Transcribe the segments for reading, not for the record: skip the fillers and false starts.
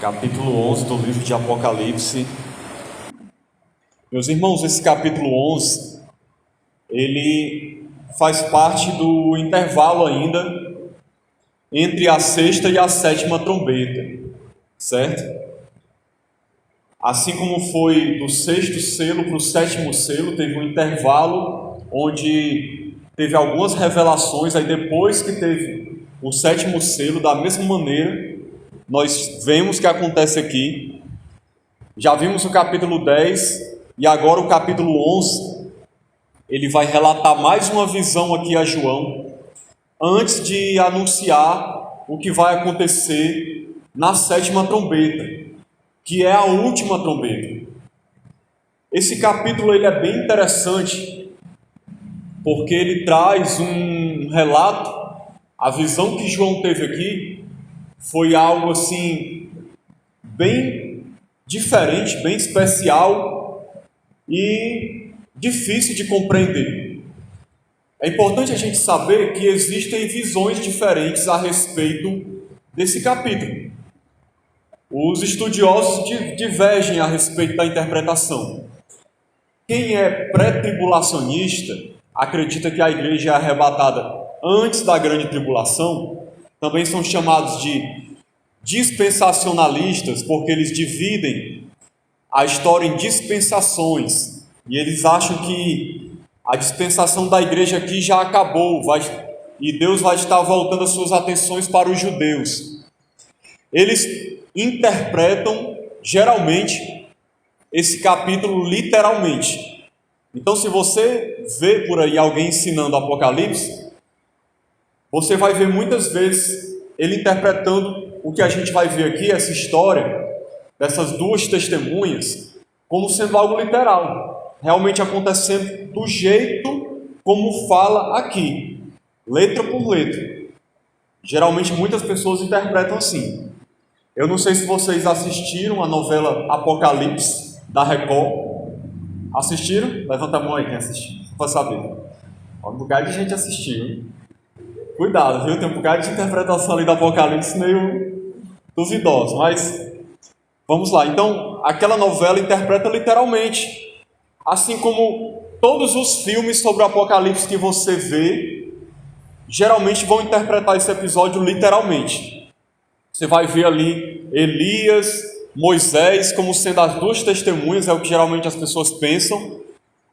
Capítulo 11 do livro de Apocalipse. Meus irmãos, esse capítulo 11, ele faz parte do intervalo ainda entre a sexta e a sétima trombeta, certo? Assim como foi do sexto selo para o sétimo selo, teve um intervalo onde teve algumas revelações, aí depois que teve o sétimo selo, da mesma maneira, nós vemos que acontece aqui. Já vimos o capítulo 10 e agora o capítulo 11, ele vai relatar mais uma visão aqui a João, antes de anunciar o que vai acontecer na sétima trombeta, que é a última trombeta. Esse capítulo ele é bem interessante, porque ele traz um relato. A visão que João teve aqui foi algo assim, bem diferente, bem especial e difícil de compreender. É importante a gente saber que existem visões diferentes a respeito desse capítulo. Os estudiosos divergem a respeito da interpretação. Quem é pré-tribulacionista acredita que a igreja é arrebatada antes da grande tribulação. Também são chamados de dispensacionalistas, porque eles dividem a história em dispensações, e eles acham que a dispensação da igreja aqui já acabou, e Deus vai estar voltando as suas atenções para os judeus. Eles interpretam, geralmente, esse capítulo literalmente. Então, se você vê por aí alguém ensinando Apocalipse, você vai ver muitas vezes ele interpretando o que a gente vai ver aqui, essa história dessas duas testemunhas, como sendo algo literal, realmente acontecendo do jeito como fala aqui, letra por letra. Geralmente muitas pessoas interpretam assim. Eu não sei se vocês assistiram a novela Apocalipse, da Record. Assistiram? Levanta a mão aí quem assistiu, para saber. Um bocado de gente assistiu, hein? Cuidado, viu? Tem um bocado de interpretação ali do Apocalipse meio duvidosa, mas vamos lá. Então, aquela novela interpreta literalmente, assim como todos os filmes sobre o Apocalipse que você vê, geralmente vão interpretar esse episódio literalmente. Você vai ver ali Elias, Moisés como sendo as duas testemunhas, é o que geralmente as pessoas pensam,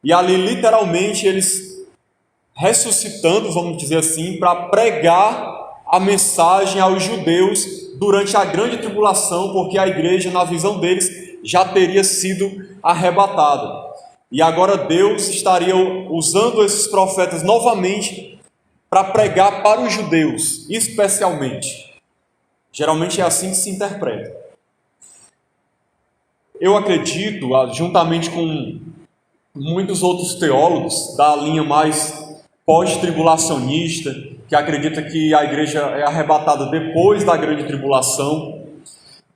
e ali literalmente eles ressuscitando, vamos dizer assim, para pregar a mensagem aos judeus durante a grande tribulação, porque a igreja, na visão deles, já teria sido arrebatada. E agora Deus estaria usando esses profetas novamente para pregar para os judeus, especialmente. Geralmente é assim que se interpreta. Eu acredito, juntamente com muitos outros teólogos da linha mais pós-tribulacionista, que acredita que a igreja é arrebatada depois da grande tribulação.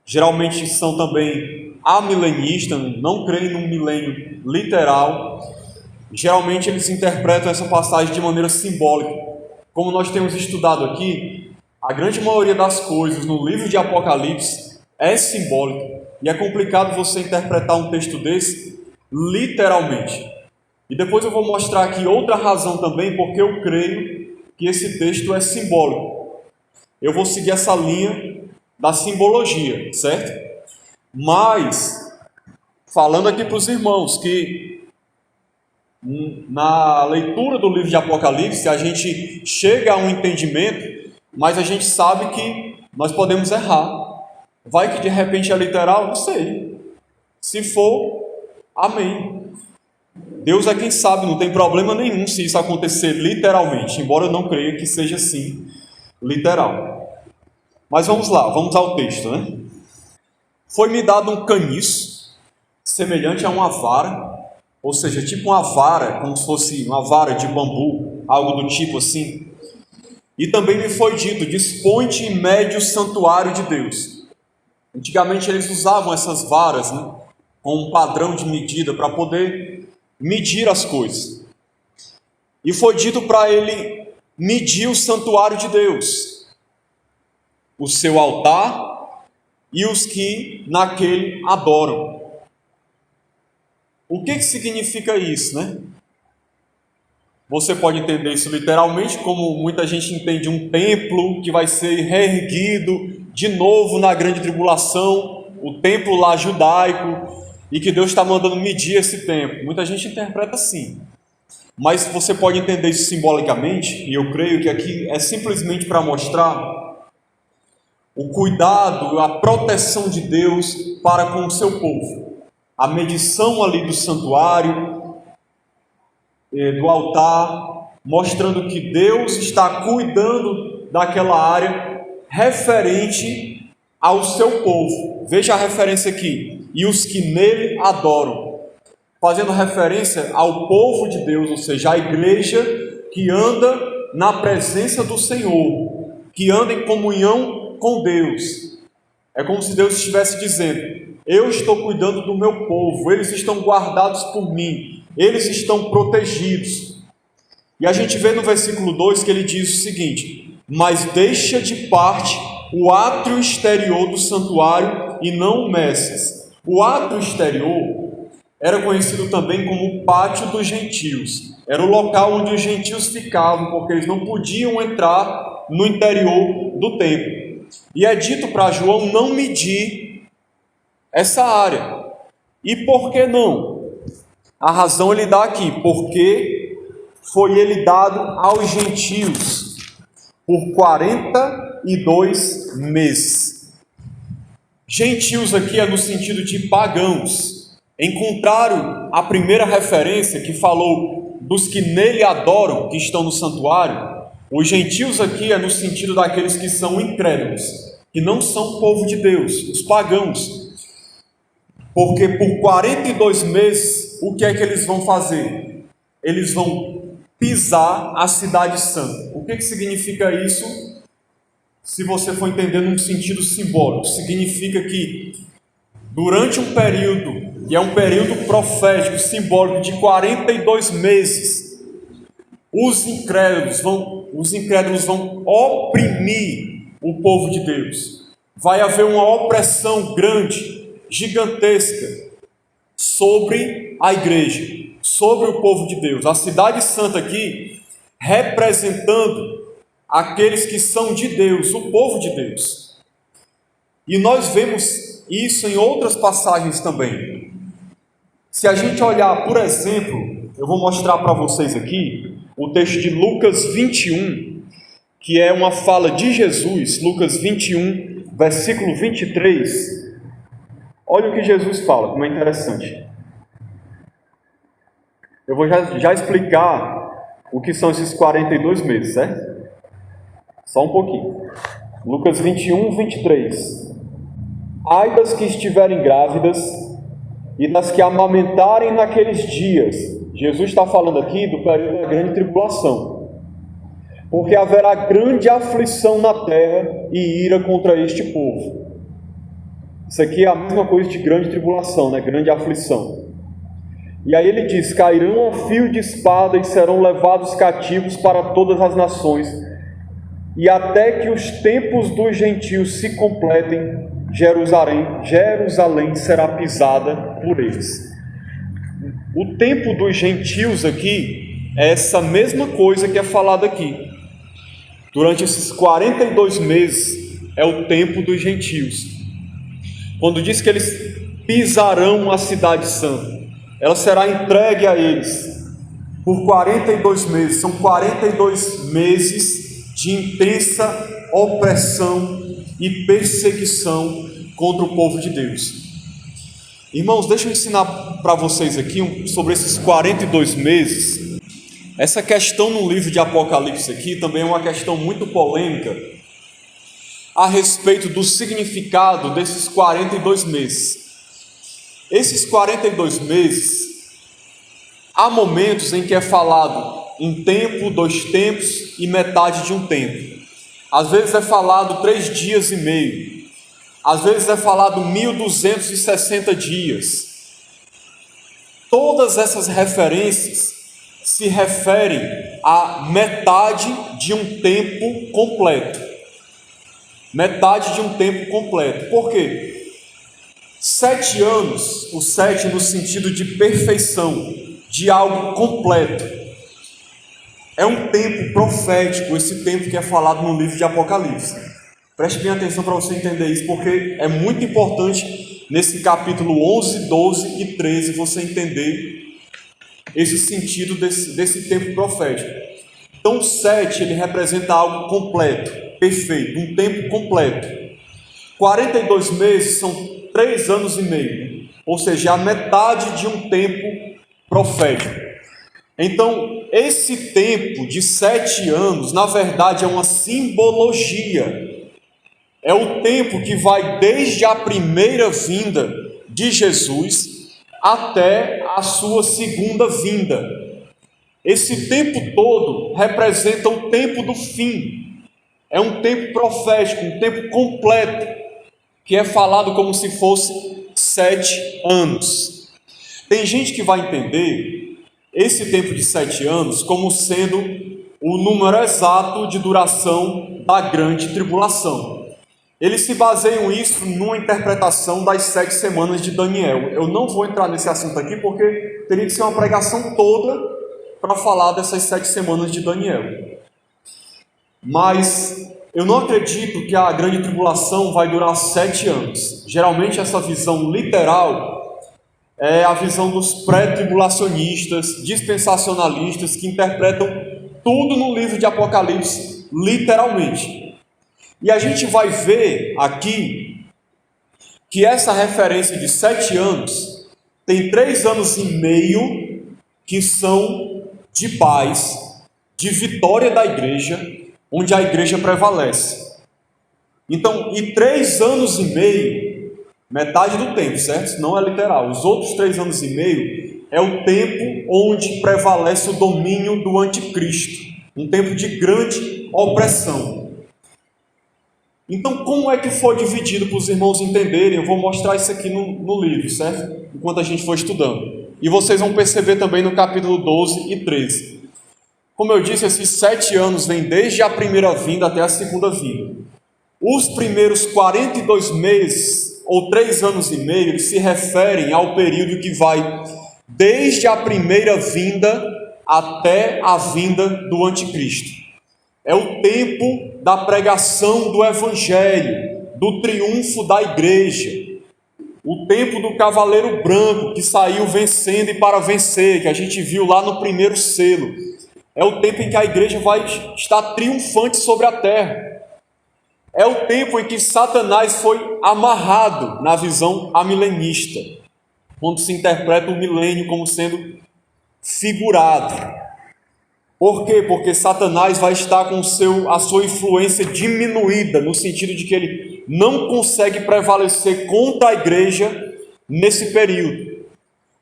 Geralmente são também amilenistas, não creem num milênio literal. Geralmente eles interpretam essa passagem de maneira simbólica. Como nós temos estudado aqui, a grande maioria das coisas no livro de Apocalipse é simbólica, e é complicado você interpretar um texto desse literalmente. E depois eu vou mostrar aqui outra razão também, porque eu creio que esse texto é simbólico. Eu vou seguir essa linha da simbologia, certo? Mas, falando aqui para os irmãos, que na leitura do livro de Apocalipse, a gente chega a um entendimento, mas a gente sabe que nós podemos errar. Vai que de repente é literal? Não sei. Se for, amém. Deus é quem sabe, não tem problema nenhum se isso acontecer literalmente, embora eu não creia que seja assim, literal. Mas vamos lá, vamos ao texto, né? Foi-me dado um caniço, semelhante a uma vara, ou seja, tipo uma vara, como se fosse uma vara de bambu, algo do tipo assim. E também me foi dito, dispõe-te e mede o santuário de Deus. Antigamente eles usavam essas varas, né, com um padrão de medida para poder medir as coisas. E foi dito para ele medir o santuário de Deus, o seu altar e os que naquele adoram. O que significa isso, né? Você pode entender isso literalmente, como muita gente entende um templo que vai ser reerguido de novo na grande tribulação, o templo lá judaico, e que Deus está mandando medir esse templo. Muita gente interpreta assim. Mas você pode entender isso simbolicamente, e eu creio que aqui é simplesmente para mostrar o cuidado, a proteção de Deus para com o seu povo. A medição ali do santuário, do altar, mostrando que Deus está cuidando daquela área referente ao seu povo. Veja a referência aqui: e os que nele adoram, fazendo referência ao povo de Deus, ou seja, a igreja que anda na presença do Senhor, que anda em comunhão com Deus. É como se Deus estivesse dizendo: eu estou cuidando do meu povo, eles estão guardados por mim, eles estão protegidos. E a gente vê no versículo 2 que ele diz o seguinte: mas deixa de parte o átrio exterior do santuário e não o meças. O átrio exterior era conhecido também como o pátio dos gentios. Era o local onde os gentios ficavam, porque eles não podiam entrar no interior do templo. E é dito para João não medir essa área. E por que não? A razão ele dá aqui: porque foi ele dado aos gentios por 42 meses. Gentios aqui é no sentido de pagãos, em contrário à primeira referência que falou dos que nele adoram, que estão no santuário. Os gentios aqui é no sentido daqueles que são incrédulos, que não são povo de Deus, os pagãos. Porque por 42 meses, o que é que eles vão fazer? Eles vão pisar a cidade santa. O que significa isso? Se você for entender num sentido simbólico, significa que durante um período, que é um período profético, simbólico de 42 meses, os incrédulos vão oprimir o povo de Deus. Vai haver uma opressão grande, gigantesca, sobre a igreja, sobre o povo de Deus. A cidade santa aqui, representando aqueles que são de Deus, o povo de Deus. E nós vemos isso em outras passagens também. Se a gente olhar, por exemplo, eu vou mostrar para vocês aqui o texto de Lucas 21, que é uma fala de Jesus, Lucas 21, versículo 23. Olha o que Jesus fala, como é interessante. Eu vou já explicar o que são esses 42 meses, certo? Só um pouquinho. Lucas 21, 23. Ai das que estiverem grávidas e das que amamentarem naqueles dias. Jesus está falando aqui do período da grande tribulação. Porque haverá grande aflição na terra e ira contra este povo. Isso aqui é a mesma coisa de grande tribulação, né? Grande aflição. E aí ele diz: cairão a fio de espada e serão levados cativos para todas as nações, e até que os tempos dos gentios se completem, Jerusalém será pisada por eles. O tempo dos gentios aqui é essa mesma coisa que é falada aqui. Durante esses 42 meses é o tempo dos gentios. Quando diz que eles pisarão a cidade santa, ela será entregue a eles por 42 meses. São 42 meses de intensa opressão e perseguição contra o povo de Deus. Irmãos, deixa eu ensinar para vocês aqui sobre esses 42 meses. Essa questão no livro de Apocalipse aqui também é uma questão muito polêmica a respeito do significado desses 42 meses. Esses 42 meses, há momentos em que é falado um tempo, 2 tempos e metade de um tempo. Às vezes é falado 3 dias e meio. Às vezes é falado 1260 dias. Todas essas referências se referem à metade de um tempo completo. metade de um tempo completo. Por quê? 7 anos, o 7 no sentido de perfeição, de algo completo. É um tempo profético, esse tempo que é falado no livro de Apocalipse. Preste bem atenção para você entender isso, porque é muito importante nesse capítulo 11, 12 e 13 você entender esse sentido desse tempo profético. Então o 7 ele representa algo completo, perfeito, um tempo completo. 42 meses são 3 anos e meio, ou seja, a metade de um tempo profético. Então, esse tempo de 7 anos, na verdade, é uma simbologia. É o tempo que vai desde a primeira vinda de Jesus até a sua segunda vinda. Esse tempo todo representa o tempo do fim. É um tempo profético, um tempo completo, que é falado como se fosse 7 anos. Tem gente que vai entender esse tempo de 7 anos como sendo o número exato de duração da grande tribulação. Eles se baseiam isso numa interpretação das 7 semanas de Daniel. Eu não vou entrar nesse assunto aqui porque teria que ser uma pregação toda para falar dessas 7 semanas de Daniel. Mas eu não acredito que a grande tribulação vai durar 7 anos. Geralmente essa visão literal é a visão dos pré-tribulacionistas, dispensacionalistas, que interpretam tudo no livro de Apocalipse, literalmente. E a gente vai ver aqui que essa referência de 7 anos tem 3 anos e meio que são de paz, de vitória da igreja, onde a igreja prevalece. Então, e 3 anos e meio, metade do tempo, certo? Não é literal. Os outros 3 anos e meio é o tempo onde prevalece o domínio do anticristo. Um tempo de grande opressão. Então, como é que foi dividido para os irmãos entenderem? Eu vou mostrar isso aqui no livro, certo? Enquanto a gente for estudando. E vocês vão perceber também no capítulo 12 e 13. Como eu disse, esses 7 anos vêm desde a primeira vinda até a segunda vinda. Os primeiros 42 meses ou 3 anos e meio, eles se referem ao período que vai desde a primeira vinda até a vinda do anticristo. É o tempo da pregação do evangelho, do triunfo da igreja, o tempo do cavaleiro branco que saiu vencendo e para vencer, que a gente viu lá no primeiro selo. É o tempo em que a igreja vai estar triunfante sobre a terra. É o tempo em que Satanás foi amarrado na visão amilenista, quando se interpreta o milênio como sendo figurado. Por quê? Porque Satanás vai estar com a sua influência diminuída, no sentido de que ele não consegue prevalecer contra a igreja nesse período.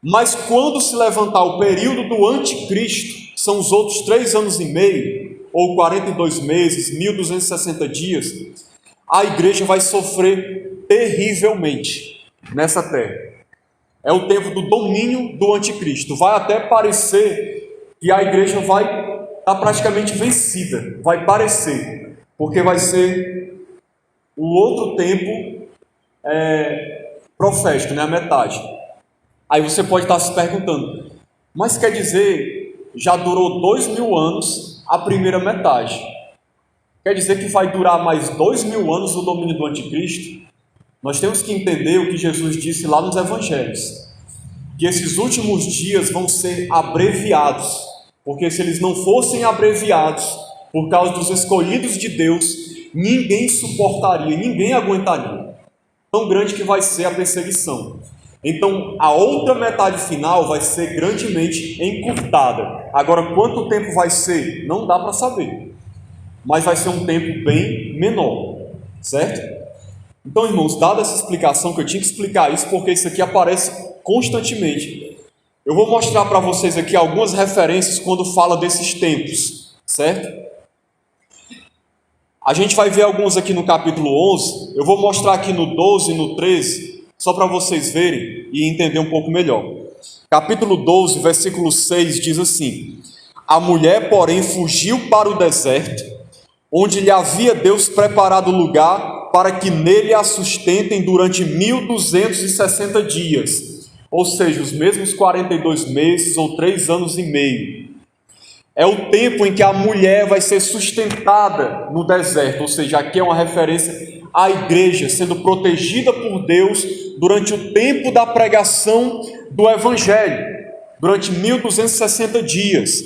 Mas quando se levantar o período do anticristo, são os outros 3 anos e meio, ou 42 meses, 1260 dias, a igreja vai sofrer terrivelmente nessa terra. É o tempo do domínio do anticristo. Vai até parecer que a igreja vai estar praticamente vencida. Vai parecer, porque vai ser o outro tempo profético, né? A metade. Aí você pode estar se perguntando, mas quer dizer, já durou 2000 anos a primeira metade. Quer dizer que vai durar mais 2000 anos o domínio do anticristo? Nós temos que entender o que Jesus disse lá nos evangelhos, que esses últimos dias vão ser abreviados, porque se eles não fossem abreviados, por causa dos escolhidos de Deus, ninguém suportaria, ninguém aguentaria. Tão grande que vai ser a perseguição. Então, a outra metade final vai ser grandemente encurtada. Agora, quanto tempo vai ser? Não dá para saber. Mas vai ser um tempo bem menor, certo? Então, irmãos, dada essa explicação, que eu tinha que explicar isso, porque isso aqui aparece constantemente. Eu vou mostrar para vocês aqui algumas referências quando fala desses tempos, certo? A gente vai ver alguns aqui no capítulo 11, eu vou mostrar aqui no 12 e no 13, só para vocês verem e entender um pouco melhor. Capítulo 12, versículo 6 diz assim: a mulher, porém, fugiu para o deserto, onde lhe havia Deus preparado lugar para que nele a sustentem durante 1260 dias, ou seja, os mesmos 42 meses ou 3 anos e meio. É o tempo em que a mulher vai ser sustentada no deserto, ou seja, aqui é uma referência à igreja sendo protegida por Deus durante o tempo da pregação do Evangelho, durante 1260 dias.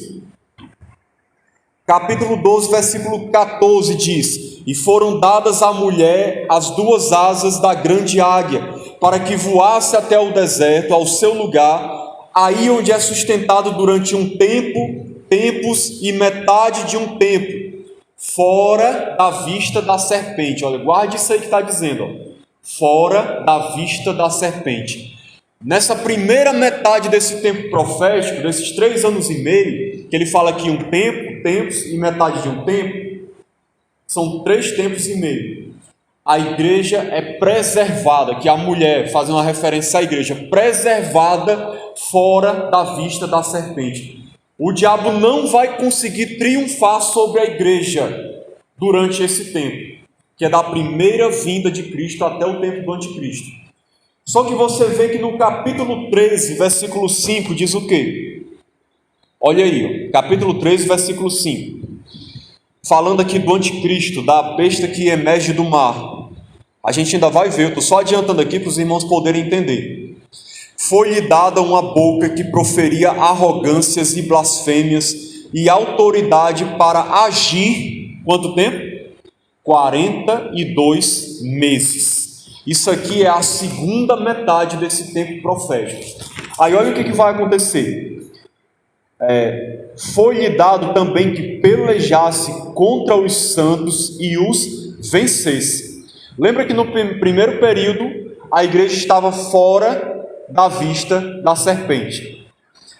Capítulo 12, versículo 14 diz: E foram dadas à mulher as 2 asas da grande águia, para que voasse até o deserto, ao seu lugar, aí onde é sustentado durante um tempo, tempos e metade de um tempo, fora da vista da serpente. Olha, guarde isso aí que está dizendo, ó. Fora da vista da serpente. Nessa primeira metade desse tempo profético, desses 3 anos e meio, que ele fala aqui um tempo, tempos e metade de um tempo, são 3 tempos e meio. A igreja é preservada, que a mulher, fazendo uma referência à igreja, preservada fora da vista da serpente. O diabo não vai conseguir triunfar sobre a igreja durante esse tempo, que é da primeira vinda de Cristo até o tempo do anticristo. Só que você vê que no capítulo 13, versículo 5, diz o quê? Olha aí, ó, capítulo 13, versículo 5. Falando aqui do anticristo, da besta que emerge do mar. A gente ainda vai ver, eu estou só adiantando aqui para os irmãos poderem entender. Foi-lhe dada uma boca que proferia arrogâncias e blasfêmias e autoridade para agir, quanto tempo? 42 meses. Isso aqui é a segunda metade desse tempo profético. Aí olha o que vai acontecer. Foi-lhe dado também que pelejasse contra os santos e os vencesse. Lembra que no primeiro período a igreja estava fora da vista da serpente.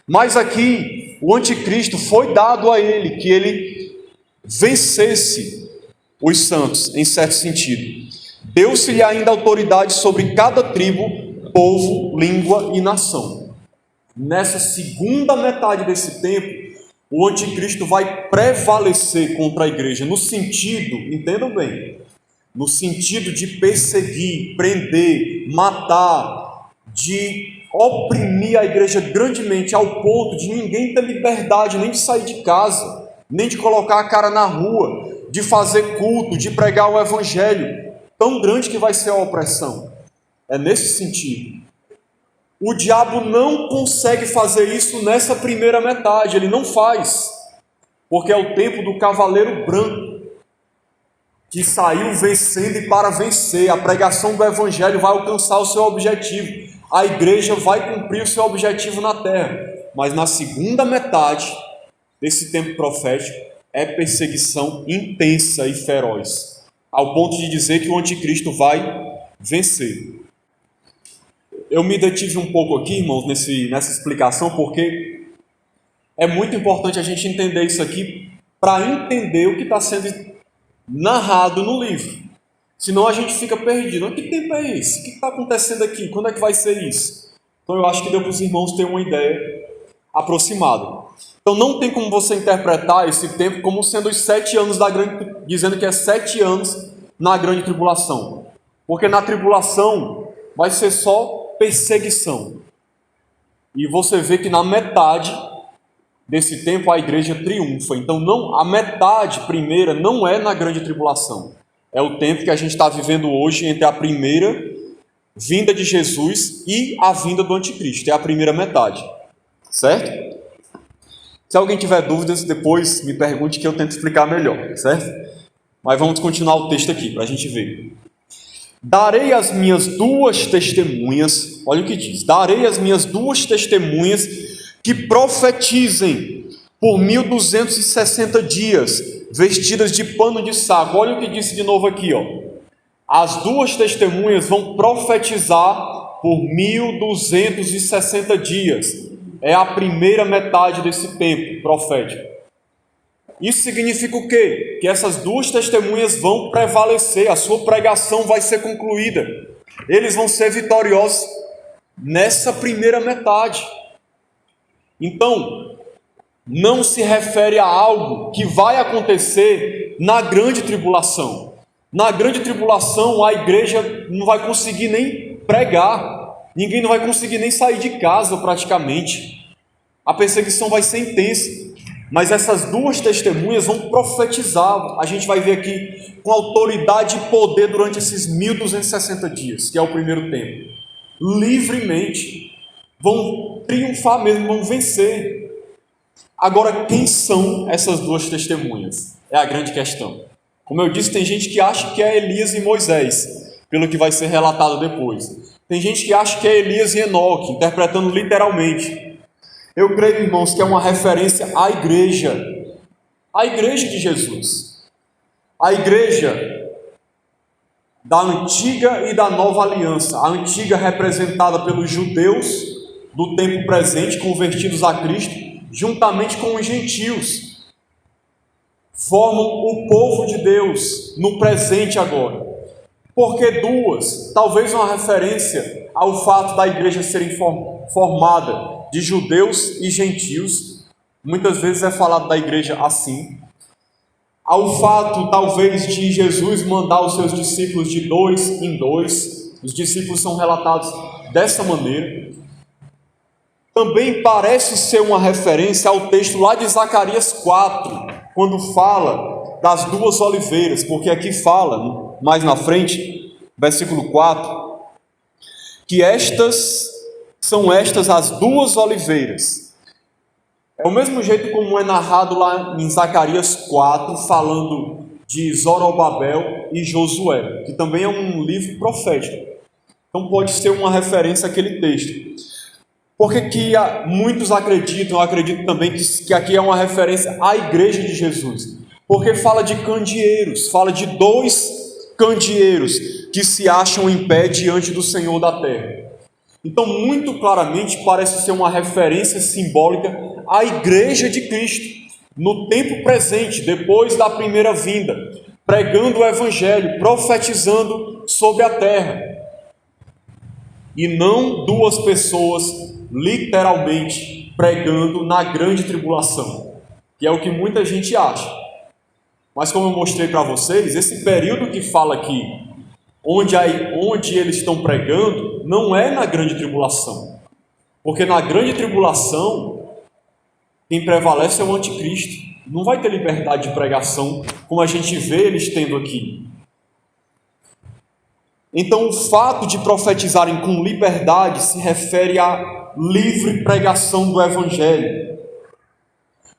Mas aqui o anticristo foi dado a ele, que ele vencesse os santos, em certo sentido. Deu-se-lhe ainda autoridade sobre cada tribo, povo, língua e nação. Nessa segunda metade desse tempo, o anticristo vai prevalecer contra a igreja, no sentido, entendam bem, no sentido de perseguir, prender, matar, de oprimir a igreja grandemente, ao ponto de ninguém ter liberdade nem de sair de casa, nem de colocar a cara na rua, de fazer culto, de pregar o evangelho. Tão grande que vai ser a opressão. É nesse sentido. O diabo não consegue fazer isso nessa primeira metade, ele não faz, porque é o tempo do cavaleiro branco, que saiu vencendo e para vencer. A pregação do evangelho vai alcançar o seu objetivo. A igreja vai cumprir o seu objetivo na terra. Mas na segunda metade desse tempo profético é perseguição intensa e feroz, ao ponto de dizer que o anticristo vai vencer. Eu me detive um pouco aqui, irmãos, nessa explicação, porque é muito importante a gente entender isso aqui para entender o que está sendo narrado no livro. Senão a gente fica perdido. Que tempo é esse? O que está acontecendo aqui? Quando é que vai ser isso? Então eu acho que deu para os irmãos terem uma ideia aproximada. Então não tem como você interpretar esse tempo como sendo os 7 anos da grande, dizendo que é 7 anos na grande tribulação. Porque na tribulação vai ser só perseguição. E você vê que na metade desse tempo a igreja triunfa. Então não, a metade primeira não é na grande tribulação. É o tempo que a gente está vivendo hoje entre a primeira vinda de Jesus e a vinda do anticristo. É a primeira metade. Certo? Se alguém tiver dúvidas, depois me pergunte que eu tento explicar melhor. Certo? Mas vamos continuar o texto aqui para a gente ver. Darei as minhas 2 testemunhas, olha o que diz, darei as minhas 2 testemunhas que profetizem por 1260 dias, vestidas de pano de saco. Olha o que disse de novo aqui, ó. As 2 testemunhas vão profetizar por 1260 dias. É a primeira metade desse tempo profético. Isso significa o quê? Que essas 2 testemunhas vão prevalecer, a sua pregação vai ser concluída. Eles vão ser vitoriosos nessa primeira metade. Então, não se refere a algo que vai acontecer na grande tribulação. Na grande tribulação, a igreja não vai conseguir nem pregar, ninguém não vai conseguir nem sair de casa praticamente. A perseguição vai ser intensa, mas essas duas testemunhas vão profetizar. A gente vai ver aqui com autoridade e poder durante esses 1260 dias, que é o primeiro tempo. Livremente, vão triunfar mesmo, vão vencer. Agora, quem são essas duas testemunhas? É a grande questão. Como eu disse, tem gente que acha que é Elias e Moisés, pelo que vai ser relatado depois. Tem gente que acha que é Elias e Enoque, interpretando literalmente. Eu creio, irmãos, que é uma referência à igreja de Jesus. A igreja da antiga e da nova aliança. A antiga representada pelos judeus do tempo presente, convertidos a Cristo, juntamente com os gentios. Formam o povo de Deus no presente agora. Por que duas? Talvez uma referência ao fato da igreja ser formada de judeus e gentios. Muitas vezes é falado da igreja assim. Ao fato, talvez, de Jesus mandar os seus discípulos de dois em dois. Os discípulos são relatados dessa maneira. Também parece ser uma referência ao texto lá de Zacarias 4, quando fala das duas oliveiras, porque aqui fala, mais na frente, versículo 4, que são estas as duas oliveiras. É o mesmo jeito como é narrado lá em Zacarias 4, falando de Zorobabel e Josué, que também é um livro profético. Então pode ser uma referência àquele texto. Porque que muitos acreditam, eu acredito também que aqui é uma referência à igreja de Jesus. Porque fala de candeeiros, fala de dois candeeiros que se acham em pé diante do Senhor da terra. Então, muito claramente, parece ser uma referência simbólica à igreja de Cristo, no tempo presente, depois da primeira vinda, pregando o evangelho, profetizando sobre a terra. E não duas pessoas literalmente pregando na grande tribulação, que é o que muita gente acha. Mas como eu mostrei para vocês, esse período que fala aqui, onde eles estão pregando, não é na grande tribulação. Porque na grande tribulação, quem prevalece é o anticristo. Não vai ter liberdade de pregação, como a gente vê eles tendo aqui. Então, o fato de profetizarem com liberdade se refere à livre pregação do Evangelho.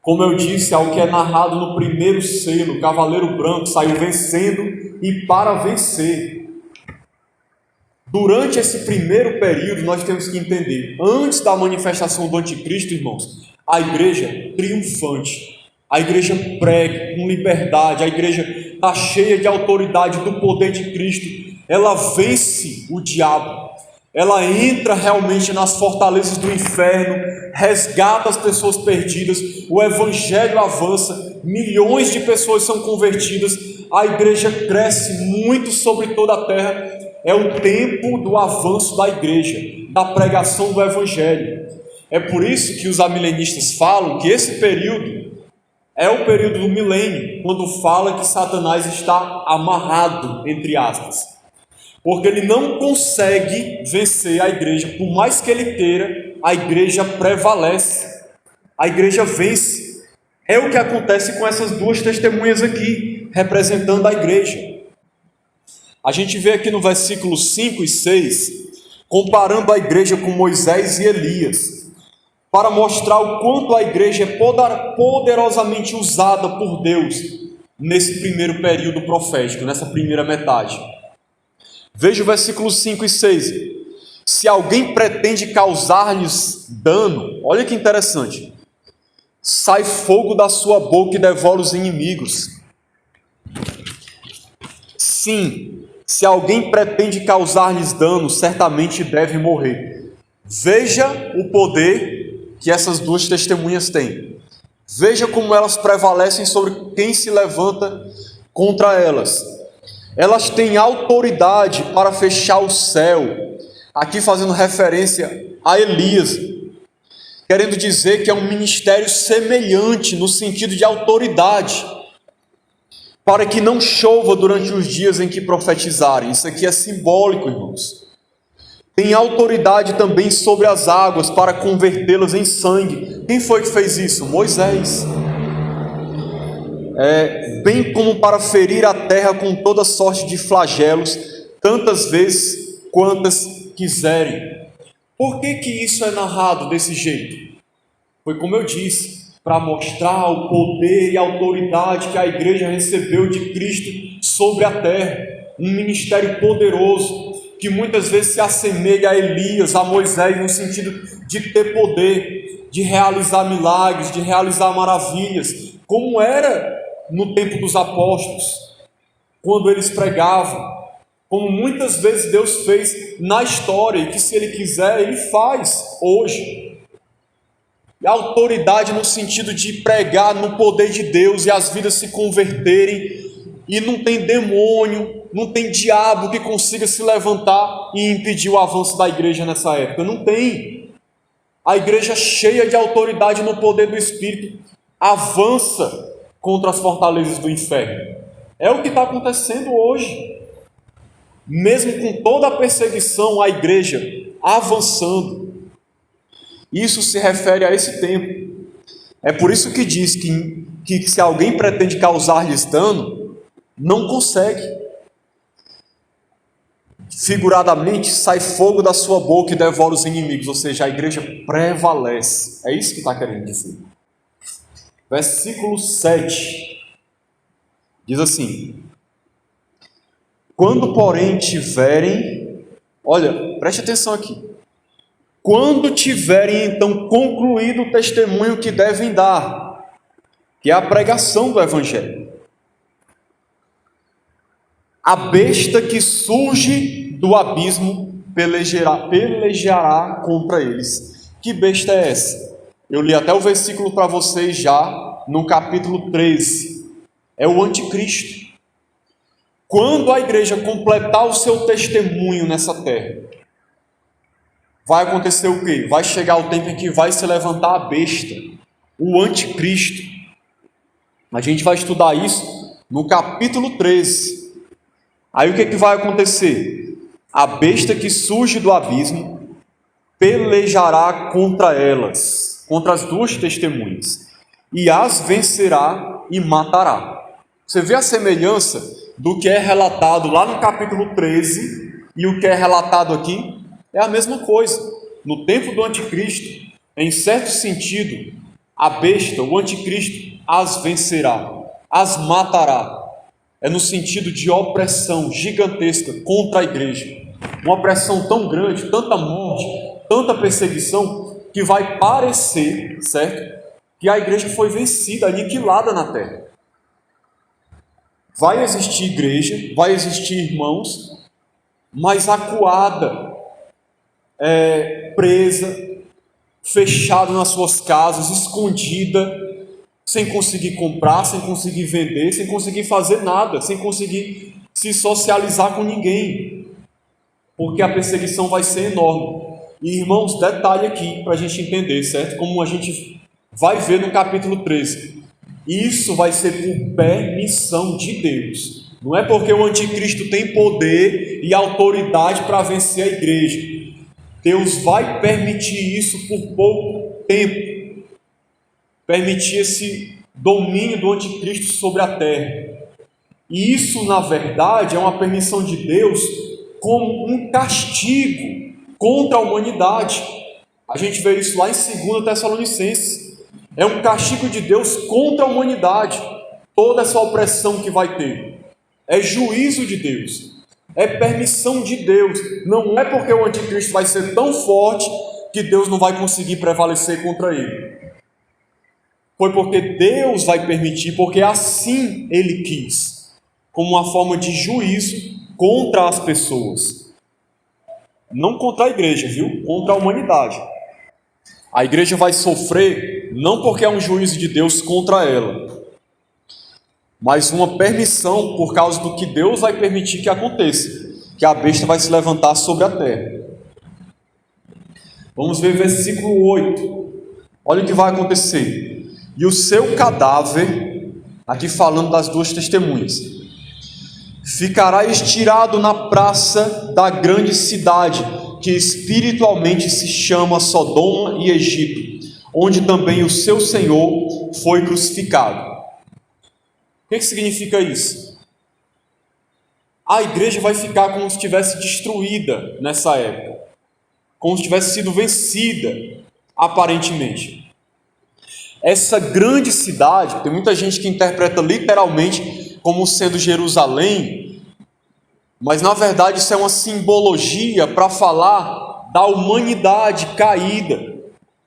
Como eu disse, ao que é narrado no primeiro selo, o cavaleiro branco saiu vencendo e para vencer. Durante esse primeiro período, nós temos que entender, antes da manifestação do anticristo, irmãos, a igreja triunfante, a igreja prega com liberdade, a igreja está cheia de autoridade do poder de Cristo, ela vence o diabo, ela entra realmente nas fortalezas do inferno, resgata as pessoas perdidas, o evangelho avança, milhões de pessoas são convertidas, a igreja cresce muito sobre toda a terra. É o tempo do avanço da igreja, da pregação do evangelho. É por isso que os amilenistas falam que esse período é o período do milênio, quando fala que Satanás está amarrado, entre aspas. Porque ele não consegue vencer a igreja, por mais que ele queira, a igreja prevalece, a igreja vence. É o que acontece com essas duas testemunhas aqui, representando a igreja. A gente vê aqui no versículo 5 e 6, comparando a igreja com Moisés e Elias, para mostrar o quanto a igreja é poderosamente usada por Deus nesse primeiro período profético, nessa primeira metade. Veja o versículo 5 e 6. Se alguém pretende causar-lhes dano, olha que interessante, sai fogo da sua boca e devora os inimigos. Sim, se alguém pretende causar-lhes dano, certamente deve morrer. Veja o poder que essas duas testemunhas têm. Veja como elas prevalecem sobre quem se levanta contra elas. Elas têm autoridade para fechar o céu. Aqui fazendo referência a Elias, querendo dizer que é um ministério semelhante no sentido de autoridade. para que não chova durante os dias em que profetizarem. Isso aqui é simbólico, irmãos. Tem autoridade também sobre as águas para convertê-las em sangue. Quem foi que fez isso? Moisés. Bem como para ferir a terra com toda sorte de flagelos, tantas vezes quantas quiserem. Por que isso é narrado desse jeito? Foi como eu disse, para mostrar o poder e a autoridade que a igreja recebeu de Cristo sobre a terra. Um ministério poderoso, que muitas vezes se assemelha a Elias, a Moisés, no sentido de ter poder, de realizar milagres, de realizar maravilhas, como era no tempo dos apóstolos, quando eles pregavam, como muitas vezes Deus fez na história, e que se Ele quiser, Ele faz hoje. E a autoridade no sentido de pregar no poder de Deus e as vidas se converterem, e não tem demônio, não tem diabo que consiga se levantar e impedir o avanço da igreja nessa época. Não tem. A igreja cheia de autoridade no poder do Espírito avança contra as fortalezas do inferno. É o que está acontecendo hoje. Mesmo com toda a perseguição, a igreja avançando. Isso se refere a esse tempo. É por isso que diz que se alguém pretende causar-lhes dano, não consegue. Figuradamente, sai fogo da sua boca e devora os inimigos. Ou seja, a igreja prevalece. É isso que está querendo dizer. Versículo 7 diz assim: quando, porém, tiverem... Olha, preste atenção aqui. Quando tiverem, então, concluído o testemunho que devem dar, que é a pregação do Evangelho, a besta que surge do abismo pelejará contra eles. Que besta é essa? Eu li até o versículo para vocês já, no capítulo 13. É o anticristo. Quando a igreja completar o seu testemunho nessa terra, vai acontecer o quê? Vai chegar o tempo em que vai se levantar a besta, o anticristo. A gente vai estudar isso no capítulo 13. Aí o que vai acontecer? A besta que surge do abismo pelejará contra elas, contra as duas testemunhas, e as vencerá e matará. Você vê a semelhança do que é relatado lá no capítulo 13 e o que é relatado aqui? É a mesma coisa. No tempo do anticristo, em certo sentido, a besta, o anticristo, as vencerá, as matará. É no sentido de opressão gigantesca contra a igreja. Uma opressão tão grande, tanta morte, tanta perseguição, que vai parecer, certo? Que a igreja foi vencida, aniquilada na terra. Vai existir igreja, vai existir irmãos, mas acuada, presa, fechada nas suas casas, escondida, sem conseguir comprar, sem conseguir vender, sem conseguir fazer nada, sem conseguir se socializar com ninguém, porque a perseguição vai ser enorme. E irmãos, detalhe aqui para a gente entender, certo? Como a gente vai ver no capítulo 13, isso vai ser por permissão de Deus. Não é porque o anticristo tem poder e autoridade para vencer a igreja. Deus vai permitir isso por pouco tempo, permitir esse domínio do anticristo sobre a terra. E isso, na verdade, é uma permissão de Deus como um castigo contra a humanidade. A gente vê isso lá em 2 Tessalonicenses. É um castigo de Deus contra a humanidade. Toda essa opressão que vai ter é juízo de Deus, é permissão de Deus. Não é porque o anticristo vai ser tão forte que Deus não vai conseguir prevalecer contra ele. Foi porque Deus vai permitir, porque assim Ele quis, como uma forma de juízo contra as pessoas. Não contra a igreja, viu? Contra a humanidade. A igreja vai sofrer não porque é um juízo de Deus contra ela, mas uma permissão por causa do que Deus vai permitir que aconteça, que a besta vai se levantar sobre a terra. Vamos ver versículo 8. Olha o que vai acontecer. E o seu cadáver, aqui falando das duas testemunhas, ficará estirado na praça da grande cidade, que espiritualmente se chama Sodoma e Egito, onde também o seu Senhor foi crucificado. O que significa isso? A igreja vai ficar como se estivesse destruída nessa época, como se tivesse sido vencida, aparentemente. Essa grande cidade, tem muita gente que interpreta literalmente como sendo Jerusalém, mas na verdade isso é uma simbologia para falar da humanidade caída,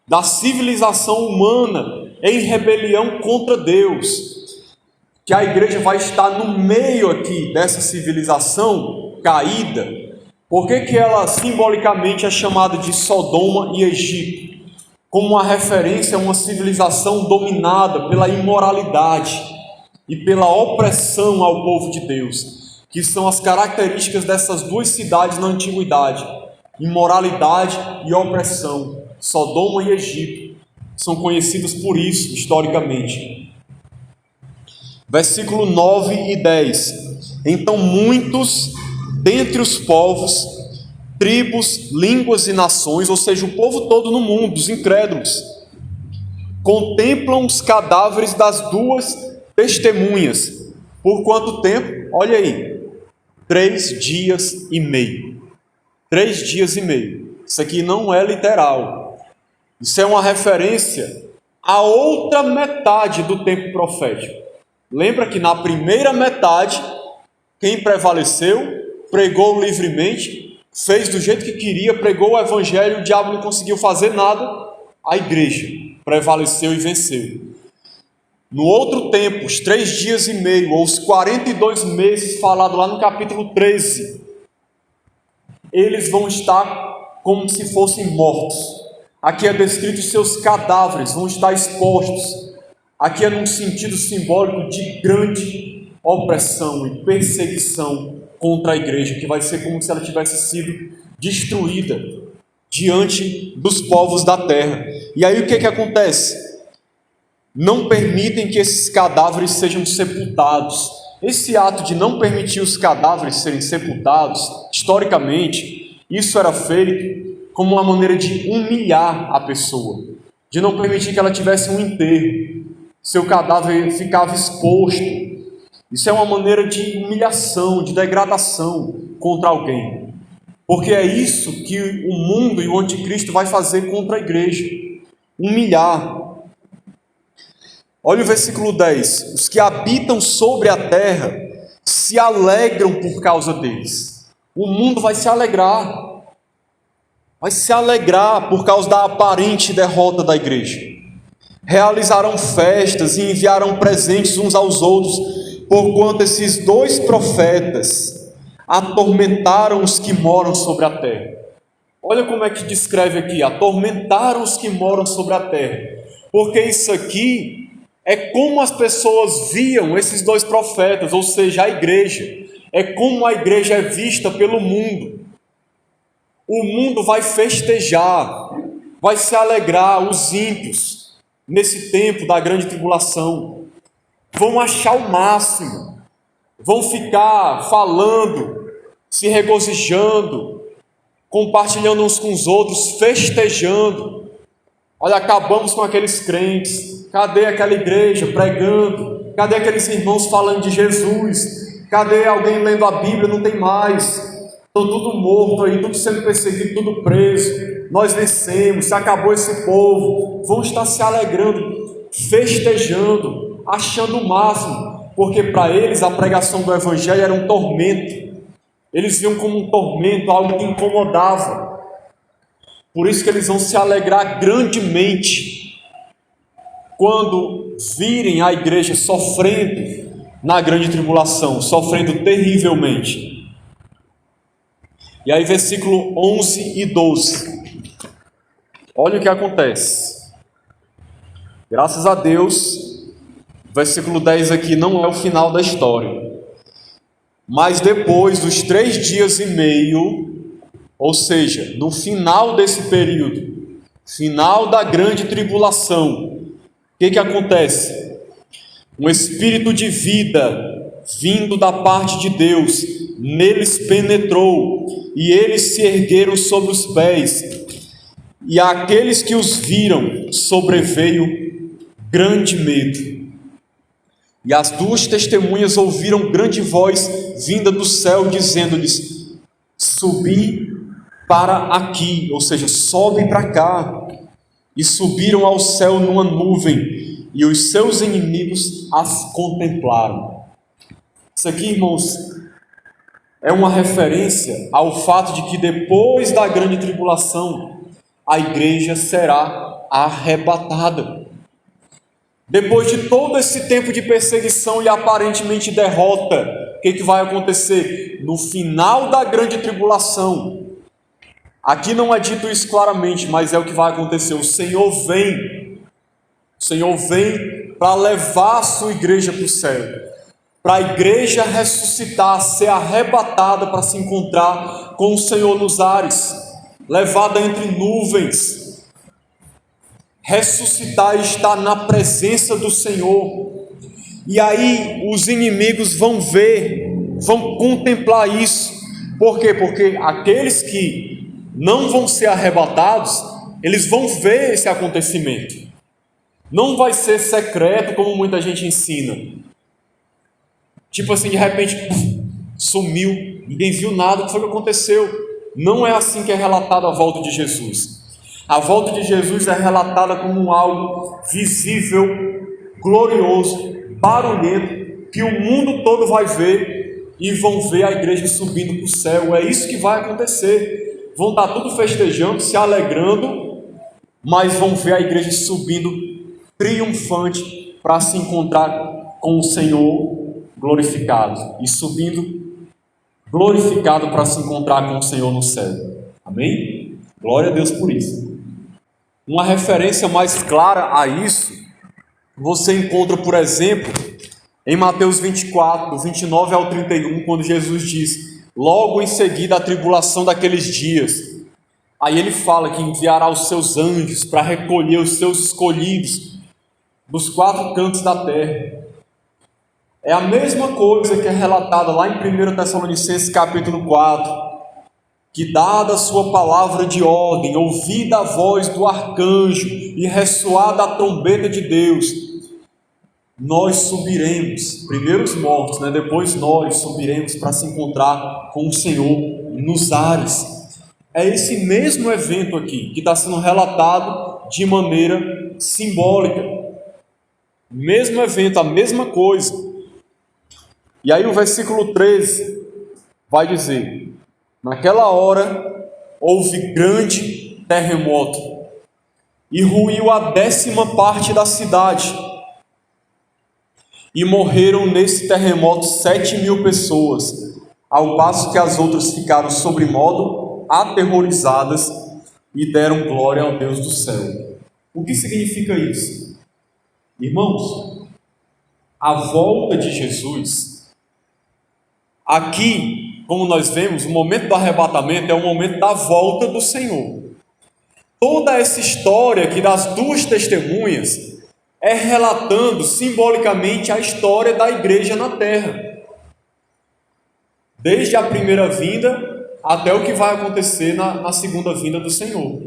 da civilização humana em rebelião contra Deus, que a igreja vai estar no meio aqui dessa civilização caída. Por que ela simbolicamente é chamada de Sodoma e Egito? Como uma referência a uma civilização dominada pela imoralidade e pela opressão ao povo de Deus, que são as características dessas duas cidades na antiguidade: imoralidade e opressão. Sodoma e Egito são conhecidos por isso historicamente. Versículo 9 e 10. Então muitos dentre os povos, tribos, línguas e nações, ou seja, o povo todo no mundo, os incrédulos, contemplam os cadáveres das duas testemunhas. Por quanto tempo? Olha aí, 3 dias e meio. 3 dias e meio. Isso aqui não é literal. Isso é uma referência à outra metade do tempo profético. Lembra que na primeira metade, quem prevaleceu, pregou livremente, fez do jeito que queria, pregou o evangelho, o diabo não conseguiu fazer nada, a igreja prevaleceu e venceu. No outro tempo, os 3 dias e meio, ou os 42 meses, falado lá no capítulo 13, eles vão estar como se fossem mortos. Aqui é descrito os seus cadáveres, vão estar expostos. Aqui é num sentido simbólico de grande opressão e perseguição contra a igreja, que vai ser como se ela tivesse sido destruída diante dos povos da terra. E aí o que acontece? Não permitem que esses cadáveres sejam sepultados. Esse ato de não permitir os cadáveres serem sepultados, historicamente, isso era feito como uma maneira de humilhar a pessoa, de não permitir que ela tivesse um enterro. Seu cadáver ficava exposto. Isso é uma maneira de humilhação, de degradação contra alguém. Porque é isso que o mundo e o anticristo vai fazer contra a igreja. Humilhar. Olha o versículo 10. Os que habitam sobre a terra se alegram por causa deles. O mundo vai se alegrar. Vai se alegrar por causa da aparente derrota da igreja. Realizarão festas e enviarão presentes uns aos outros, porquanto esses 2 profetas atormentaram os que moram sobre a terra. Olha como é que descreve aqui: atormentaram os que moram sobre a terra. Porque isso aqui é como as pessoas viam esses 2 profetas, ou seja, a igreja. É como a igreja é vista pelo mundo. O mundo vai festejar, vai se alegrar, os ímpios, nesse tempo da grande tribulação, vão achar o máximo, vão ficar falando, se regozijando, compartilhando uns com os outros, festejando. Olha, acabamos com aqueles crentes, cadê aquela igreja pregando, cadê aqueles irmãos falando de Jesus, cadê alguém lendo a Bíblia? Não tem mais, estão tudo morto aí, tudo sendo perseguido, tudo preso. Nós vencemos, se acabou esse povo. Vão estar se alegrando, festejando, achando o máximo, porque para eles a pregação do evangelho era um tormento. Eles viam como um tormento, algo que incomodava. Por isso que eles vão se alegrar grandemente quando virem a igreja sofrendo na grande tribulação, sofrendo terrivelmente. E aí versículo 11 e 12. Olha o que acontece. Graças a Deus, o versículo 10 aqui não é o final da história. Mas depois dos 3 dias e meio, ou seja, no final desse período, final da grande tribulação, o que acontece? Um espírito de vida vindo da parte de Deus neles penetrou, e eles se ergueram sobre os pés, e àqueles que os viram sobreveio grande medo. E as duas testemunhas ouviram grande voz vinda do céu, dizendo-lhes: subi para aqui, ou seja, sobe para cá. E subiram ao céu numa nuvem, e os seus inimigos as contemplaram. Isso aqui, irmãos, é uma referência ao fato de que depois da grande tribulação, a igreja será arrebatada. Depois de todo esse tempo de perseguição e aparentemente derrota, o que vai acontecer? No final da grande tribulação, aqui não é dito isso claramente, mas é o que vai acontecer. O Senhor vem para levar a sua igreja para o céu, para a igreja ressuscitar, ser arrebatada para se encontrar com o Senhor nos ares, levada entre nuvens, ressuscitar e estar na presença do Senhor. E aí os inimigos vão ver, vão contemplar isso. Por quê? Porque aqueles que não vão ser arrebatados, eles vão ver esse acontecimento. Não vai ser secreto como muita gente ensina. Tipo assim, de repente, sumiu, ninguém viu nada, o que foi que aconteceu? Não é assim que é relatada a volta de Jesus. A volta de Jesus é relatada como algo visível, glorioso, barulhento, que o mundo todo vai ver e vão ver a igreja subindo para o céu. É isso que vai acontecer. Vão estar tudo festejando, se alegrando, mas vão ver a igreja subindo triunfante para se encontrar com o Senhor glorificado e subindo glorificado para se encontrar com o Senhor no céu. Amém? Glória a Deus por isso. Uma referência mais clara a isso, você encontra, por exemplo, em Mateus 24, do 29 ao 31, quando Jesus diz: logo em seguida a tribulação daqueles dias, aí ele fala que enviará os seus anjos para recolher os seus escolhidos dos quatro cantos da terra. É a mesma coisa que é relatada lá em 1 Tessalonicenses capítulo 4, que dada a sua palavra de ordem, ouvida a voz do arcanjo e ressoada a trombeta de Deus, nós subiremos, primeiro os mortos, depois nós subiremos para se encontrar com o Senhor nos ares. É esse mesmo evento aqui que está sendo relatado de maneira simbólica. Mesmo evento, a mesma coisa. E aí o versículo 13 vai dizer: naquela hora houve grande terremoto e ruiu a 10ª parte da cidade, e morreram nesse terremoto 7.000 pessoas, ao passo que as outras ficaram sobremodo aterrorizadas e deram glória ao Deus do céu. O que significa isso? Irmãos, a volta de Jesus, aqui, como nós vemos, o momento do arrebatamento é o momento da volta do Senhor. Toda essa história aqui das duas testemunhas é relatando simbolicamente a história da igreja na terra, desde a primeira vinda até o que vai acontecer na segunda vinda do Senhor.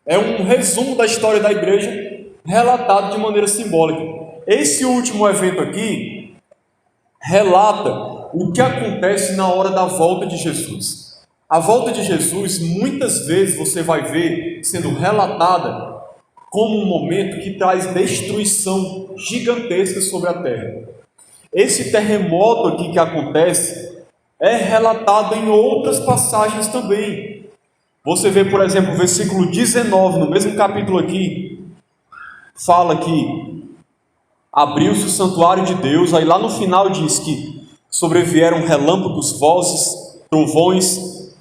É um resumo da história da igreja relatado de maneira simbólica. Esse último evento aqui relata o que acontece na hora da volta de Jesus. A volta de Jesus, muitas vezes você vai ver sendo relatada como um momento que traz destruição gigantesca sobre a terra. Esse terremoto aqui que acontece é relatado em outras passagens também. Você vê, por exemplo, o versículo 19, no mesmo capítulo aqui, fala que abriu-se o santuário de Deus, aí lá no final diz que sobrevieram relâmpagos, vozes, trovões,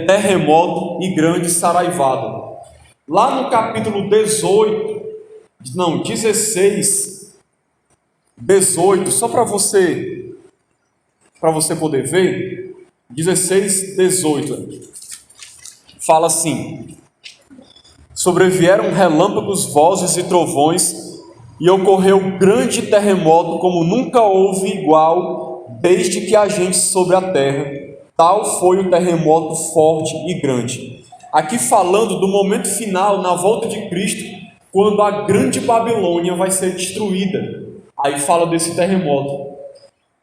terremoto e grande saraivada. Lá no capítulo 18, só para você poder ver, 16, 18, fala assim: sobrevieram relâmpagos, vozes e trovões, e ocorreu grande terremoto como nunca houve igual desde que há gente sobre a terra. Tal foi o terremoto forte e grande. Aqui falando do momento final, na volta de Cristo, quando a grande Babilônia vai ser destruída. Aí fala desse terremoto,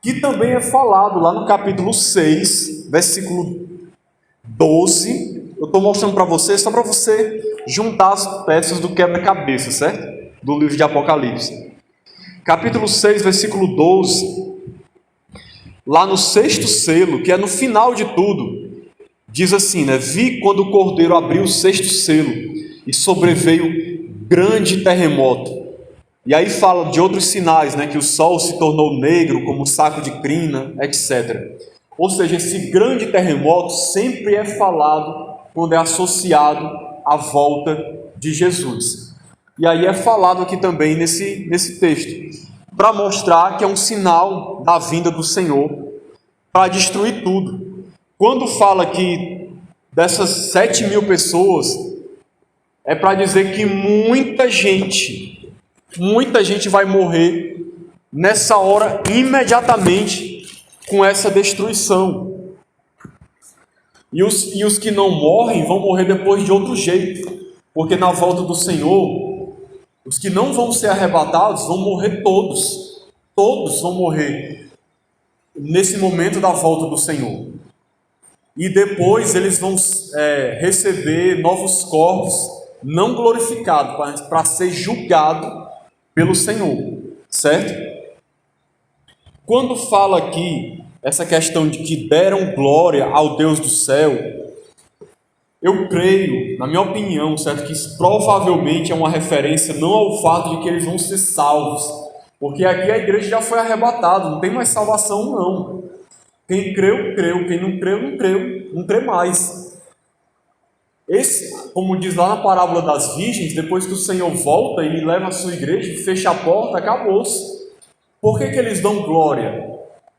que também é falado lá no capítulo 6, versículo 12. Eu estou mostrando para você, só para você juntar as peças do quebra-cabeça, certo? Do livro de Apocalipse. Capítulo 6, versículo 12. Lá no sexto selo, que é no final de tudo, diz assim, né? Vi quando o cordeiro abriu o sexto selo e sobreveio grande terremoto. E aí fala de outros sinais, né? Que o sol se tornou negro como um saco de crina, etc. Ou seja, esse grande terremoto sempre é falado quando é associado à volta de Jesus. E aí é falado aqui também nesse texto, para mostrar que é um sinal da vinda do Senhor para destruir tudo. Quando fala que dessas 7.000 pessoas, é para dizer que muita gente vai morrer nessa hora, imediatamente, com essa destruição. E os que não morrem vão morrer depois de outro jeito, porque na volta do Senhor, os que não vão ser arrebatados vão morrer todos. Todos vão morrer nesse momento da volta do Senhor. E depois eles vão receber novos corpos não glorificados para ser julgado pelo Senhor, certo? Quando fala aqui essa questão de que deram glória ao Deus do céu, eu creio, na minha opinião, certo, que isso provavelmente é uma referência não ao fato de que eles vão ser salvos, porque aqui a igreja já foi arrebatada, não tem mais salvação não. Quem creu, creu, quem não creu, não creu, não crê mais. Esse, como diz lá na parábola das virgens, depois que o Senhor volta e leva a sua igreja e fecha a porta, acabou-se. Por que eles dão glória?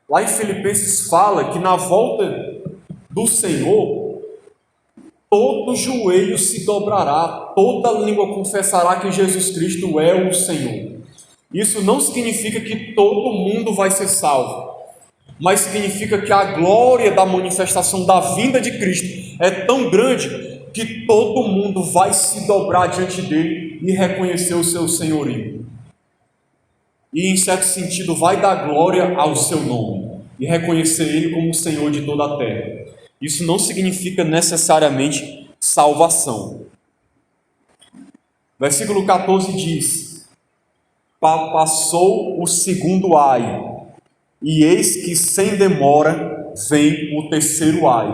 Lá em Filipenses fala que na volta do Senhor, todo joelho se dobrará, toda língua confessará que Jesus Cristo é o Senhor. Isso não significa que todo mundo vai ser salvo, mas significa que a glória da manifestação da vinda de Cristo é tão grande que todo mundo vai se dobrar diante dele e reconhecer o seu senhorio. E, em certo sentido, vai dar glória ao seu nome e reconhecer ele como o Senhor de toda a terra. Isso não significa necessariamente salvação. Versículo 14 diz: passou o segundo ai, e eis que sem demora vem o terceiro ai.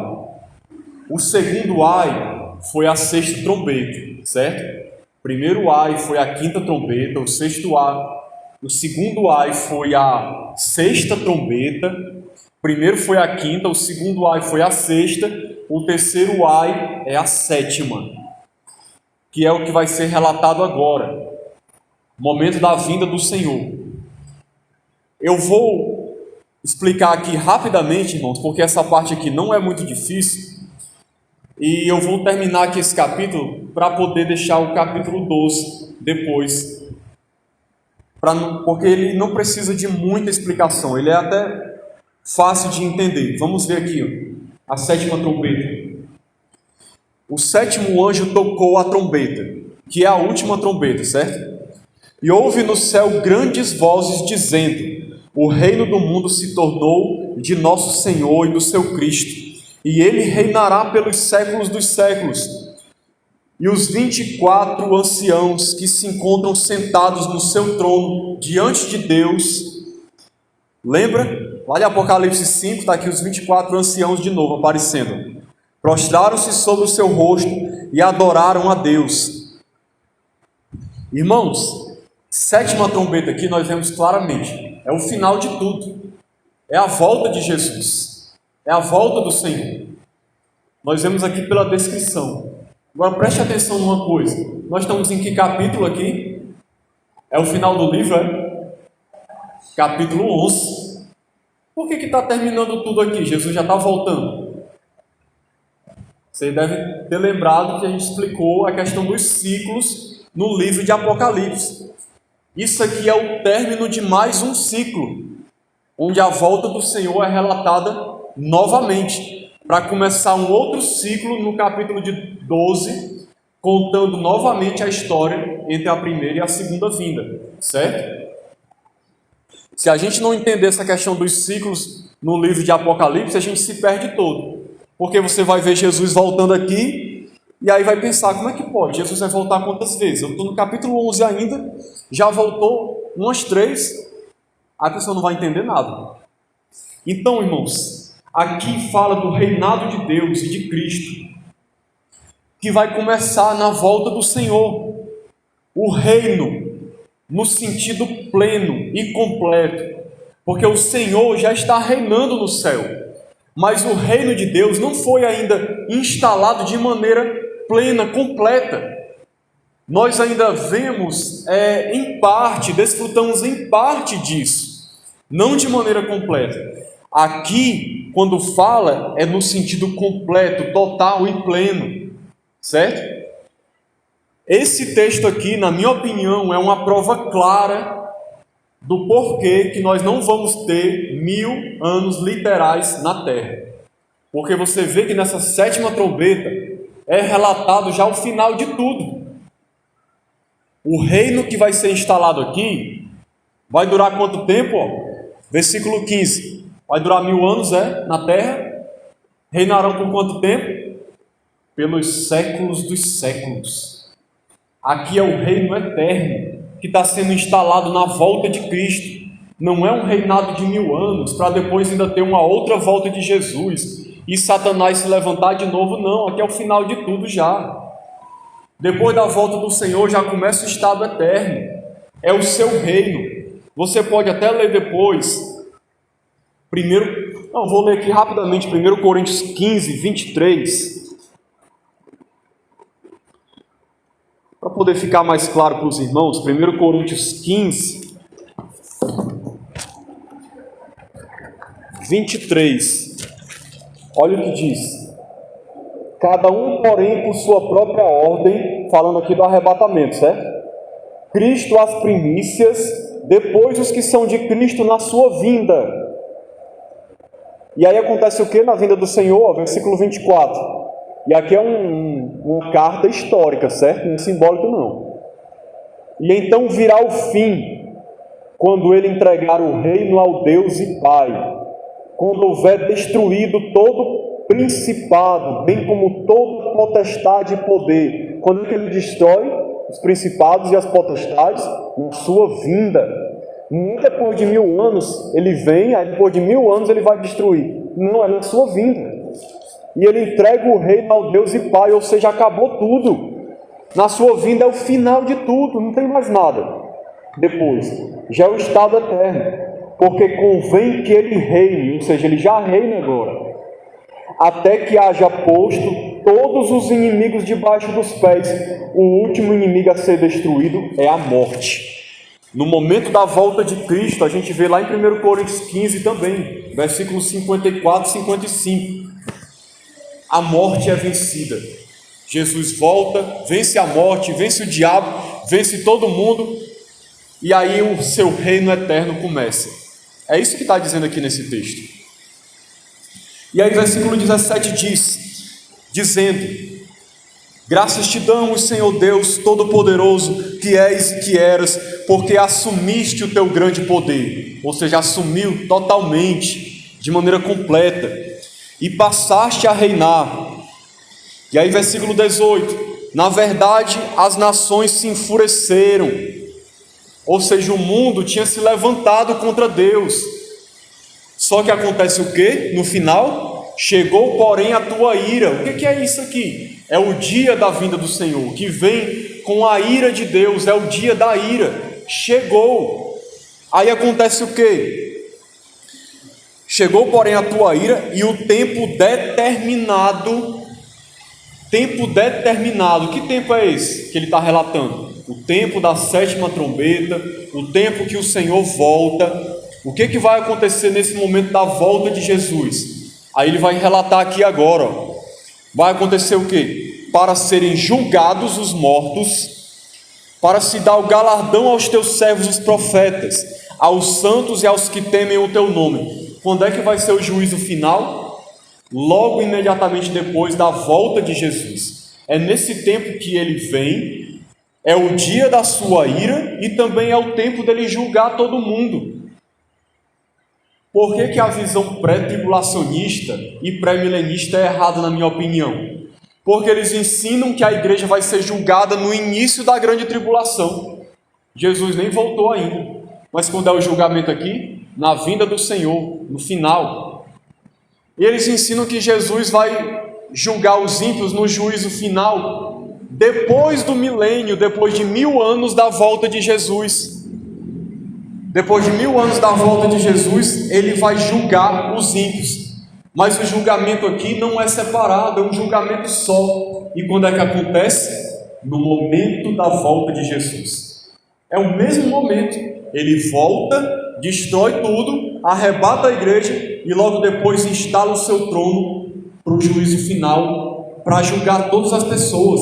O segundo ai foi a sexta trombeta, certo? O primeiro ai foi a quinta trombeta, o segundo ai foi a sexta trombeta. Primeiro foi a quinta, o segundo ai foi a sexta, o terceiro ai é a sétima, que é o que vai ser relatado agora, momento da vinda do Senhor. Eu vou explicar aqui rapidamente, irmãos, porque essa parte aqui não é muito difícil, e eu vou terminar aqui esse capítulo para poder deixar o capítulo 12 depois, porque ele não precisa de muita explicação, ele é até fácil de entender. Vamos ver aqui, ó, a sétima trombeta. O sétimo anjo tocou a trombeta, que é a última trombeta, certo? E houve no céu grandes vozes dizendo: o reino do mundo se tornou de nosso Senhor e do seu Cristo, e ele reinará pelos séculos dos séculos. E os 24 anciãos que se encontram sentados no seu trono diante de Deus, lembra? Lá em Apocalipse 5, está aqui os 24 anciãos de novo aparecendo. Prostraram-se sobre o seu rosto e adoraram a Deus. Irmãos, sétima trombeta aqui nós vemos claramente, é o final de tudo. É a volta de Jesus. É a volta do Senhor. Nós vemos aqui pela descrição. Agora preste atenção numa coisa. Nós estamos em que capítulo aqui? É o final do livro, é? Capítulo 11. Por que está terminando tudo aqui? Jesus já está voltando. Você deve ter lembrado que a gente explicou a questão dos ciclos no livro de Apocalipse. Isso aqui é o término de mais um ciclo, onde a volta do Senhor é relatada novamente, para começar um outro ciclo no capítulo de 12, contando novamente a história entre a primeira e a segunda vinda, certo? Se a gente não entender essa questão dos ciclos no livro de Apocalipse, a gente se perde todo, porque você vai ver Jesus voltando aqui, e aí vai pensar, como é que pode? Jesus vai voltar quantas vezes? Eu estou no capítulo 11 ainda, já voltou umas 3, a pessoa não vai entender nada. Então, irmãos, aqui fala do reinado de Deus e de Cristo, que vai começar na volta do Senhor. O reino, no sentido pleno e completo, porque o Senhor já está reinando no céu, mas o reino de Deus não foi ainda instalado de maneira plena, completa. Nós ainda vemos em parte, desfrutamos em parte disso, não de maneira completa. Aqui, quando fala, é no sentido completo, total e pleno, certo? Esse texto aqui, na minha opinião, é uma prova clara do porquê que nós não vamos ter 1000 anos literais na Terra. Porque você vê que nessa 7ª trombeta é relatado já o final de tudo. O reino que vai ser instalado aqui vai durar quanto tempo? Versículo 15. Vai durar 1000 anos, na terra. Reinarão por quanto tempo? Pelos séculos dos séculos. Aqui é o reino eterno que está sendo instalado na volta de Cristo. Não é um reinado de 1000 anos para depois ainda ter uma outra volta de Jesus e Satanás se levantar de novo. Não, aqui é o final de tudo já. Depois da volta do Senhor já começa o estado eterno. É o seu reino. Você pode até ler depois. Vou ler aqui rapidamente 1 Coríntios 15, 23. Para poder ficar mais claro para os irmãos, 1 Coríntios 15, 23. Olha o que diz. Cada um, porém, por sua própria ordem, falando aqui do arrebatamento, certo? Cristo as primícias, depois os que são de Cristo na sua vinda. E aí acontece o que na vinda do Senhor? Versículo 24. E aqui é uma carta histórica, certo? Não é simbólico, não. E então virá o fim, quando ele entregar o reino ao Deus e Pai, quando houver destruído todo principado, bem como toda potestade e poder. Quando é que ele destrói os principados e as potestades? Na sua vinda. Não depois de 1000 anos ele vem, aí depois de 1000 anos ele vai destruir. Não, é na sua vinda. E ele entrega o reino ao Deus e Pai, ou seja, acabou tudo. Na sua vinda é o final de tudo, não tem mais nada. Depois, já é o estado eterno. Porque convém que ele reine, ou seja, ele já reina agora, até que haja posto todos os inimigos debaixo dos pés. O último inimigo a ser destruído é a morte. No momento da volta de Cristo, a gente vê lá em 1 Coríntios 15 também, versículos 54 e 55. A morte é vencida. Jesus volta, vence a morte, vence o diabo, vence todo mundo, e aí o seu reino eterno começa. É isso que está dizendo aqui nesse texto. E aí versículo 17 diz, dizendo: graças te damos, Senhor Deus Todo-Poderoso, que és e que eras, porque assumiste o teu grande poder, ou seja, assumiu totalmente, de maneira completa, e passaste a reinar. E aí versículo 18, na verdade as nações se enfureceram, ou seja, o mundo tinha se levantado contra Deus. Só que acontece o quê? No final, chegou porém a tua ira. O que é isso aqui? É o dia da vinda do Senhor, que vem com a ira de Deus, é o dia da ira. Chegou. Aí acontece o quê? Chegou porém a tua ira e o tempo determinado. Tempo determinado. Que tempo é esse que ele está relatando? O tempo da 7ª trombeta, o tempo que o Senhor volta. O que vai acontecer nesse momento da volta de Jesus? Aí ele vai relatar aqui agora. Vai acontecer o quê? Para serem julgados os mortos para se dar o galardão aos teus servos, os profetas, aos santos e aos que temem o teu nome. Quando é que vai ser o juízo final? Logo imediatamente depois da volta de Jesus. É nesse tempo que ele vem, é o dia da sua ira e também é o tempo dele julgar todo mundo. Por que a visão pré-tribulacionista e pré-milenista é errada, na minha opinião? Porque eles ensinam que a igreja vai ser julgada no início da grande tribulação. Jesus nem voltou ainda. Mas quando é o julgamento aqui? Na vinda do Senhor, no final. E eles ensinam que Jesus vai julgar os ímpios no juízo final, depois do milênio, depois de 1000 anos da volta de Jesus. Depois de 1000 anos da volta de Jesus, ele vai julgar os ímpios. Mas o julgamento aqui não é separado, é um julgamento só. E quando é que acontece? No momento da volta de Jesus. É o mesmo momento. Ele volta, destrói tudo, arrebata a igreja e logo depois instala o seu trono para o juízo final, para julgar todas as pessoas.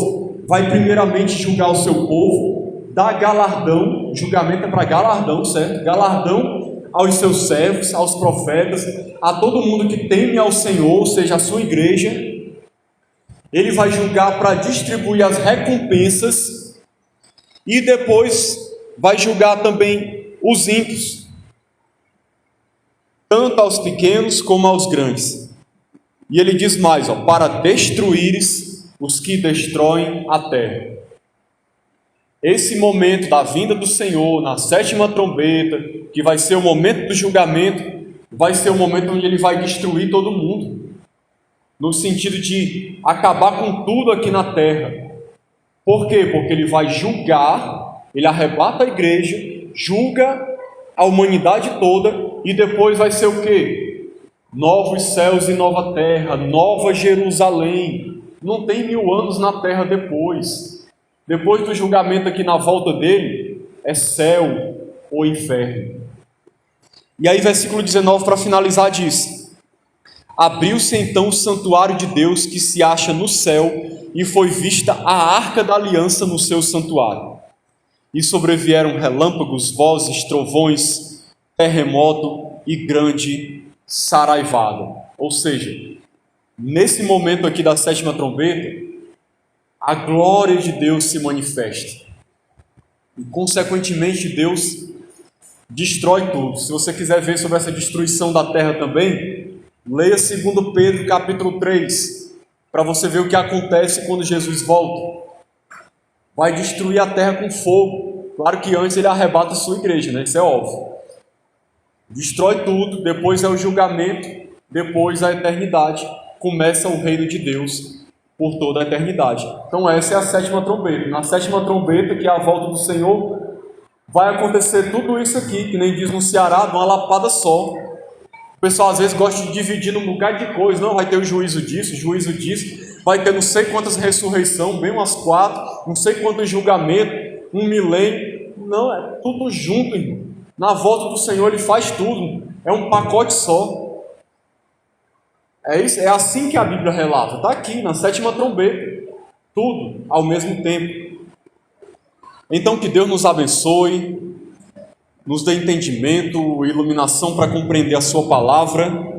Vai primeiramente julgar o seu povo, dar galardão, julgamento é para galardão, certo? Galardão aos seus servos, aos profetas, a todo mundo que teme ao Senhor, ou seja, a sua igreja. Ele vai julgar para distribuir as recompensas e depois vai julgar também os ímpios, tanto aos pequenos como aos grandes. E ele diz mais, para destruíres os que destroem a terra. Esse momento da vinda do Senhor, na 7ª trombeta, que vai ser o momento do julgamento, vai ser o momento onde ele vai destruir todo mundo, no sentido de acabar com tudo aqui na terra. Por quê? Porque ele vai julgar, ele arrebata a igreja, julga a humanidade toda, e depois vai ser o quê? Novos céus e nova terra, nova Jerusalém. Não tem 1000 anos na terra depois. Depois do julgamento aqui na volta dele, é céu ou inferno. E aí versículo 19 para finalizar diz: abriu-se então o santuário de Deus que se acha no céu, e foi vista a arca da aliança no seu santuário. E sobrevieram relâmpagos, vozes, trovões, terremoto e grande saraivada. Ou seja, nesse momento aqui da 7ª trombeta, a glória de Deus se manifesta. E, consequentemente, Deus destrói tudo. Se você quiser ver sobre essa destruição da terra também, leia 2 Pedro capítulo 3, para você ver o que acontece quando Jesus volta. Vai destruir a terra com fogo. Claro que antes ele arrebata a sua igreja, né? Isso é óbvio. Destrói tudo, depois é o julgamento, depois a eternidade. Começa o reino de Deus por toda a eternidade. Então essa é a 7ª trombeta. Na 7ª trombeta, que é a volta do Senhor, vai acontecer tudo isso aqui, que nem diz no Ceará, de uma lapada só. O pessoal às vezes gosta de dividir num bocado de coisa. Não, vai ter o juízo disso, vai ter não sei quantas ressurreições, bem umas 4, não sei quantos julgamentos, 1 milênio. Não, é tudo junto, irmão. Na volta do Senhor ele faz tudo. É um pacote só. É isso, é assim que a Bíblia relata. Está aqui, na 7ª trombeta. Tudo ao mesmo tempo. Então que Deus nos abençoe, nos dê entendimento, iluminação para compreender a sua palavra